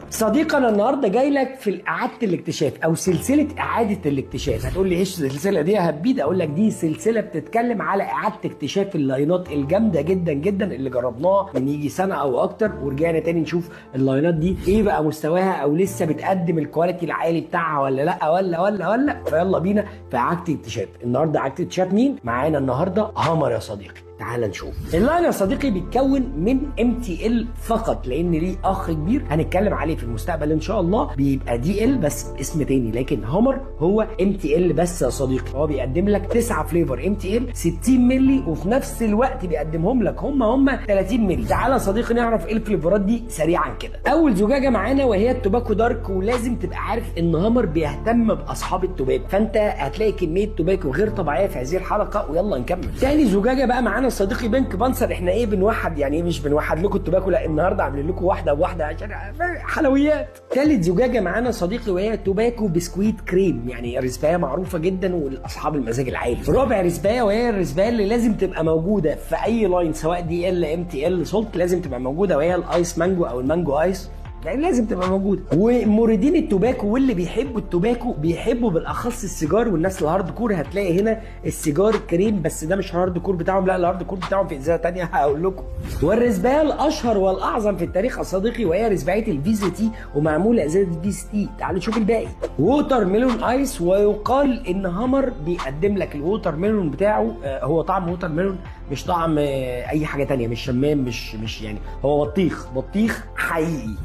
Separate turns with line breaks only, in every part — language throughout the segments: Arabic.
صديقنا النهارده جاي لك في اعاده الاكتشاف او سلسله اعاده الاكتشاف. هتقول لي ايش السلسله دي يا هبيد؟ اقول لك دي سلسله بتتكلم على اعاده اكتشاف اللاينات الجامده جدا جدا اللي جربناها من يجي سنه او اكتر، ورجعنا تاني نشوف اللاينات دي ايه بقى مستواها، او لسه بتقدم الكواليتي العالي بتاعها ولا لا ولا. فيلا بينا في اعاده اكتشاف. النهارده اعاده اكتشاف مين معانا النهارده؟ هامر يا صديقي. تعال نشوف. اللاين يا صديقي بيتكون من MTL فقط، لان ليه اخ كبير هنتكلم عليه في المستقبل ان شاء الله بيبقى DL بس اسم تاني، لكن هامر هو MTL بس يا صديقي. هو بيقدم لك 9 فليفر MTL 60 مللي، وفي نفس الوقت بيقدمهم لك هم 30 مللي. تعالى يا صديقي نعرف ايه الفليفرات دي سريعا كده. اول زجاجه معانا وهي التوباكو دارك، ولازم تبقى عارف ان هامر بيهتم باصحاب التوباكو، فانت هتلاقي كميه توباكو غير طبيعيه في هذه الحلقه. ويلا نكمل. تاني زجاجه بقى معانا صديقي بينك بانسر. احنا ايه بنوحد، يعني ايه مش بنوحد لكم التوباكو، لا النهارده عاملين لكم واحده بواحده عشان حلويات. ثالث زجاجه معانا صديقي وهي توباكو بسكويت كريم، يعني ريسبايه معروفه جدا والاصحاب المزاج العالي. رابع ريسبايه وهي الريسبايه اللي لازم تبقى موجوده في اي لاين سواء DL MTL سولت، لازم تبقى موجوده، وهي الايس مانجو او المانجو ايس، يعني لازم تبقى موجوده. وموردين التوباكو واللي بيحبوا التوباكو بيحبوا بالاخص السيجار، والناس الهارد كور هتلاقي هنا السيجار الكريم، بس ده مش الهارد كور بتاعهم، لا الهارد كور بتاعهم في ازازه ثانيه هقول لكم. والريسبايه الاشهر والاعظم في التاريخ يا صديقي وهي ريسبايه الفيزا تي، ومعموله ازازه فيزا تي. تعالوا نشوف الباقي. ووتر ميلون ايس، ويقال ان هامر بيقدم لك الووتر ميلون بتاعه هو طعم ووتر ميلون، مش طعم اي حاجه ثانيه، مش شمام، مش يعني هو بطيخ حقيقي.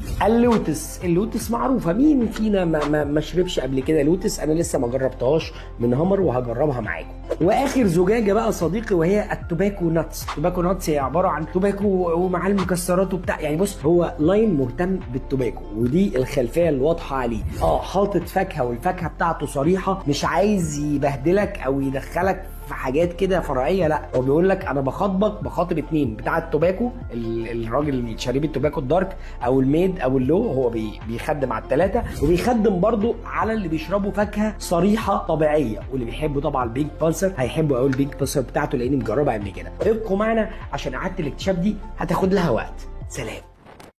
اللوتس معروفه، مين فينا ما شربش قبل كده لوتس؟ انا لسه ما جربتهاش من هامر وهجربها معاكم. واخر زجاجه بقى صديقي وهي التوباكو ناتس. التوباكو ناتس هي عباره عن توباكو ومع المكسرات وبتاع، يعني بص هو لاين مهتم بالتوباكو، ودي الخلفيه الواضحه عليه. حاطط فاكهه والفاكهه بتاعته صريحه، مش عايز يبهدلك او يدخلك في حاجات كده فرعيه، لا هو بيقول لك انا بخاطب اتنين بتاع التوباكو، الراجل اللي شارب التوباكو الدارك او الميد او اللو، هو بيخدم على الثلاثه، وبيخدم برضو على اللي بيشربوا فاكهه صريحه طبيعيه، واللي بيحبوا طبعا البينك بانسر هيحبوا قوي البينك بانسر بتاعته لاني مجربها قبل كده. ابقوا معنا عشان اعاده الاكتشاف دي هتاخد لها وقت. سلام.